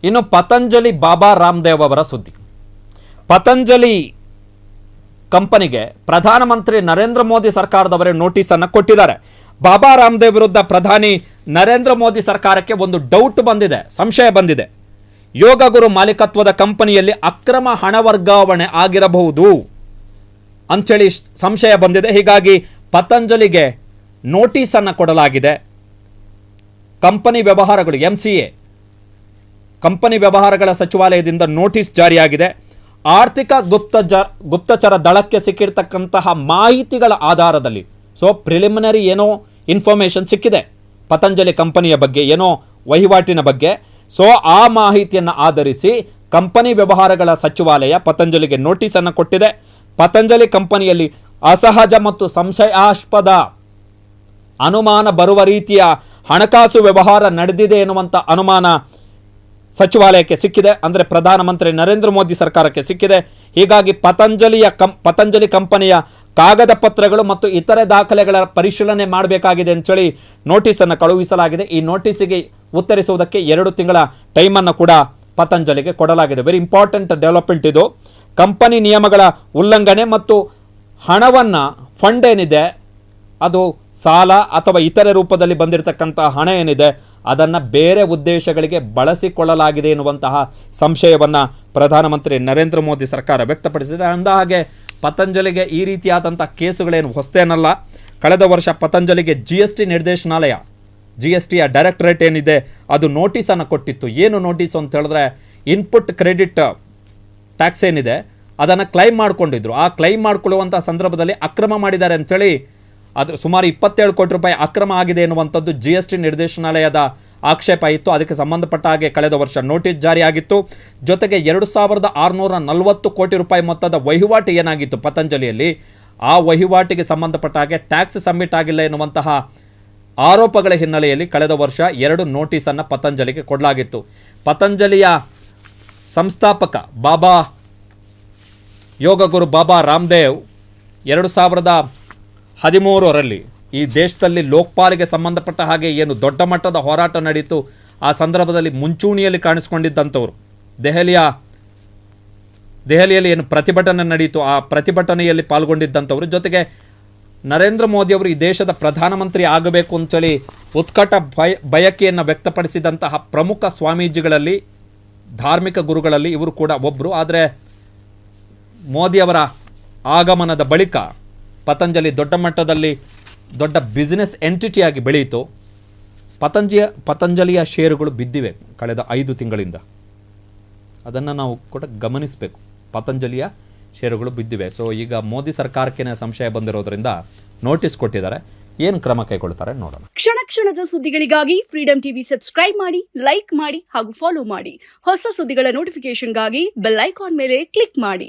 ಇನ್ನು ಪತಂಜಲಿ ಬಾಬಾ ರಾಮದೇವ್ ಅವರ ಸುದ್ದಿ. ಪತಂಜಲಿ ಕಂಪನಿಗೆ ಪ್ರಧಾನಮಂತ್ರಿ ನರೇಂದ್ರ ಮೋದಿ ಸರ್ಕಾರದವರೇ ನೋಟಿಸ್ ಅನ್ನು ಕೊಟ್ಟಿದ್ದಾರೆ. ಬಾಬಾ ರಾಮದೇವ್ ವಿರುದ್ಧ ಪ್ರಧಾನಿ ನರೇಂದ್ರ ಮೋದಿ ಸರ್ಕಾರಕ್ಕೆ ಒಂದು ಡೌಟ್ ಬಂದಿದೆ, ಸಂಶಯ ಬಂದಿದೆ. ಯೋಗ ಗುರು ಮಾಲೀಕತ್ವದ ಕಂಪನಿಯಲ್ಲಿ ಅಕ್ರಮ ಹಣ ವರ್ಗಾವಣೆ ಆಗಿರಬಹುದು ಅಂಥೇಳಿ ಸಂಶಯ ಬಂದಿದೆ. ಹೀಗಾಗಿ ಪತಂಜಲಿಗೆ ನೋಟಿಸ್ ಅನ್ನು ಕೊಡಲಾಗಿದೆ. ಕಂಪನಿ ವ್ಯವಹಾರಗಳು MCA ಕಂಪನಿ ವ್ಯವಹಾರಗಳ ಸಚಿವಾಲಯದಿಂದ ನೋಟಿಸ್ ಜಾರಿಯಾಗಿದೆ. ಆರ್ಥಿಕ ಗುಪ್ತಚರ ದಳಕ್ಕೆ ಸಿಕ್ಕಿರ್ತಕ್ಕಂತಹ ಮಾಹಿತಿಗಳ ಆಧಾರದಲ್ಲಿ, ಪ್ರಿಲಿಮಿನರಿ ಏನೋ ಇನ್ಫಾರ್ಮೇಷನ್ ಸಿಕ್ಕಿದೆ ಪತಂಜಲಿ ಕಂಪನಿಯ ಬಗ್ಗೆ, ಏನೋ ವಹಿವಾಟಿನ ಬಗ್ಗೆ. ಆ ಮಾಹಿತಿಯನ್ನು ಆಧರಿಸಿ ಕಂಪನಿ ವ್ಯವಹಾರಗಳ ಸಚಿವಾಲಯ ಪತಂಜಲಿಗೆ ನೋಟಿಸ್ ಅನ್ನು ಕೊಟ್ಟಿದೆ. ಪತಂಜಲಿ ಕಂಪನಿಯಲ್ಲಿ ಅಸಹಜ ಮತ್ತು ಸಂಶಯಾಸ್ಪದ ಅನುಮಾನ ಬರುವ ರೀತಿಯ ಹಣಕಾಸು ವ್ಯವಹಾರ ನಡೆದಿದೆ ಎನ್ನುವಂಥ ಅನುಮಾನ ಸಚಿವಾಲಯಕ್ಕೆ ಸಿಕ್ಕಿದೆ, ಅಂದರೆ ಪ್ರಧಾನಮಂತ್ರಿ ನರೇಂದ್ರ ಮೋದಿ ಸರ್ಕಾರಕ್ಕೆ ಸಿಕ್ಕಿದೆ. ಹೀಗಾಗಿ ಪತಂಜಲಿ ಕಂಪನಿಯ ಕಾಗದ ಪತ್ರಗಳು ಮತ್ತು ಇತರೆ ದಾಖಲೆಗಳ ಪರಿಶೀಲನೆ ಮಾಡಬೇಕಾಗಿದೆ ಅಂತೇಳಿ ನೋಟಿಸನ್ನು ಕಳುಹಿಸಲಾಗಿದೆ. ಈ ನೋಟಿಸಿಗೆ ಉತ್ತರಿಸುವುದಕ್ಕೆ 2 ತಿಂಗಳ ಟೈಮನ್ನು ಕೂಡ ಪತಂಜಲಿಗೆ ಕೊಡಲಾಗಿದೆ. ವೆರಿ ಇಂಪಾರ್ಟೆಂಟ್ ಡೆವಲಪ್ಮೆಂಟ್ ಇದು. ಕಂಪನಿ ನಿಯಮಗಳ ಉಲ್ಲಂಘನೆ ಮತ್ತು ಹಣವನ್ನು ಫಂಡ್ ಏನಿದೆ ಅದು ಸಾಲ ಅಥವಾ ಇತರೆ ರೂಪದಲ್ಲಿ ಬಂದಿರತಕ್ಕಂಥ ಹಣ ಏನಿದೆ ಅದನ್ನು ಬೇರೆ ಉದ್ದೇಶಗಳಿಗೆ ಬಳಸಿಕೊಳ್ಳಲಾಗಿದೆ ಎನ್ನುವಂತಹ ಸಂಶಯವನ್ನು ಪ್ರಧಾನಮಂತ್ರಿ ನರೇಂದ್ರ ಮೋದಿ ಸರ್ಕಾರ ವ್ಯಕ್ತಪಡಿಸಿದೆ. ಅಂದಹಾಗೆ ಪತಂಜಲಿಗೆ ಈ ರೀತಿಯಾದಂಥ ಕೇಸುಗಳೇನು ಹೊಸತೇನಲ್ಲ. ಕಳೆದ ವರ್ಷ ಪತಂಜಲಿಗೆ GST ನಿರ್ದೇಶನಾಲಯ, GSTಯ ಡೈರೆಕ್ಟರೇಟ್ ಏನಿದೆ ಅದು ನೋಟಿಸನ್ನು ಕೊಟ್ಟಿತ್ತು. ಏನು ನೋಟಿಸ್ ಅಂತ ಹೇಳಿದ್ರೆ, ಇನ್ಪುಟ್ ಕ್ರೆಡಿಟ್ ಟ್ಯಾಕ್ಸ್ ಏನಿದೆ ಅದನ್ನು ಕ್ಲೈಮ್ ಮಾಡಿಕೊಂಡಿದ್ರು. ಆ ಕ್ಲೈಮ್ ಮಾಡಿಕೊಳ್ಳುವಂಥ ಸಂದರ್ಭದಲ್ಲಿ ಅಕ್ರಮ ಮಾಡಿದ್ದಾರೆ ಅಂಥೇಳಿ ಅದು ಸುಮಾರು 27 ಕೋಟಿ ರೂಪಾಯಿ ಅಕ್ರಮ ಆಗಿದೆ ಎನ್ನುವಂಥದ್ದು GST ನಿರ್ದೇಶನಾಲಯದ ಆಕ್ಷೇಪ ಇತ್ತು. ಅದಕ್ಕೆ ಸಂಬಂಧಪಟ್ಟ ಹಾಗೆ ಕಳೆದ ವರ್ಷ ನೋಟಿಸ್ ಜಾರಿಯಾಗಿತ್ತು. ಜೊತೆಗೆ 2640 ಕೋಟಿ ರೂಪಾಯಿ ಮೊತ್ತದ ವಹಿವಾಟು ಏನಾಗಿತ್ತು ಪತಂಜಲಿಯಲ್ಲಿ, ಆ ವಹಿವಾಟಿಗೆ ಸಂಬಂಧಪಟ್ಟ ಹಾಗೆ ಟ್ಯಾಕ್ಸ್ ಸಬ್ಮಿಟ್ ಆಗಿಲ್ಲ ಎನ್ನುವಂತಹ ಆರೋಪಗಳ ಹಿನ್ನೆಲೆಯಲ್ಲಿ ಕಳೆದ ವರ್ಷ 2 ನೋಟಿಸನ್ನು ಪತಂಜಲಿಗೆ ಕೊಡಲಾಗಿತ್ತು. ಪತಂಜಲಿಯ ಸಂಸ್ಥಾಪಕ ಯೋಗ ಗುರು ಬಾಬಾ ರಾಮದೇವ್ 2013ರಲ್ಲಿ ಈ ದೇಶದಲ್ಲಿ ಲೋಕಪಾಲಿಗೆ ಸಂಬಂಧಪಟ್ಟ ಹಾಗೆ ಏನು ದೊಡ್ಡ ಮಟ್ಟದ ಹೋರಾಟ ನಡೀತು, ಆ ಸಂದರ್ಭದಲ್ಲಿ ಮುಂಚೂಣಿಯಲ್ಲಿ ಕಾಣಿಸ್ಕೊಂಡಿದ್ದಂಥವ್ರು. ದೆಹಲಿಯಲ್ಲಿ ಏನು ಪ್ರತಿಭಟನೆ ನಡೀತು, ಆ ಪ್ರತಿಭಟನೆಯಲ್ಲಿ ಪಾಲ್ಗೊಂಡಿದ್ದಂಥವ್ರು. ಜೊತೆಗೆ ನರೇಂದ್ರ ಮೋದಿಯವರು ಈ ದೇಶದ ಪ್ರಧಾನಮಂತ್ರಿ ಆಗಬೇಕು ಅಂತೇಳಿ ಉತ್ಕಟ ಬಯಕೆಯನ್ನು ವ್ಯಕ್ತಪಡಿಸಿದಂತಹ ಪ್ರಮುಖ ಸ್ವಾಮೀಜಿಗಳಲ್ಲಿ, ಧಾರ್ಮಿಕ ಗುರುಗಳಲ್ಲಿ ಇವರು ಕೂಡ ಒಬ್ಬರು. ಆದರೆ ಮೋದಿಯವರ ಆಗಮನದ ಬಳಿಕ ಪತಂಜಲಿ ದೊಡ್ಡ ಮಟ್ಟದಲ್ಲಿ ದೊಡ್ಡ ಬಿಸ್ನೆಸ್ ಎಂಟಿಟಿಯಾಗಿ ಬೆಳೆಯಿತು. ಪತಂಜಲಿಯ ಷೇರುಗಳು ಬಿದ್ದಿವೆ ಕಳೆದ 5 ತಿಂಗಳಿಂದ. ಅದನ್ನು ನಾವು ಕೂಡ ಗಮನಿಸಬೇಕು. ಪತಂಜಲಿಯ ಷೇರುಗಳು ಬಿದ್ದಿವೆ. ಈಗ ಮೋದಿ ಸರ್ಕಾರಕ್ಕೆ ಸಂಶಯ ಬಂದಿರೋದ್ರಿಂದ ನೋಟಿಸ್ ಕೊಟ್ಟಿದ್ದಾರೆ. ಏನು ಕ್ರಮ ಕೈಗೊಳ್ತಾರೆ ನೋಡೋಣ. ಕ್ಷಣ ಕ್ಷಣದ ಸುದ್ದಿಗಳಿಗಾಗಿ ಫ್ರೀಡಂ ಟಿವಿ ಸಬ್ಸ್ಕ್ರೈಬ್ ಮಾಡಿ, ಲೈಕ್ ಮಾಡಿ ಹಾಗೂ ಫಾಲೋ ಮಾಡಿ. ಹೊಸ ಸುದ್ದಿಗಳ ನೋಟಿಫಿಕೇಶನ್ಗಾಗಿ ಬೆಲ್ ಐಕಾನ್ ಮೇಲೆ ಕ್ಲಿಕ್ ಮಾಡಿ.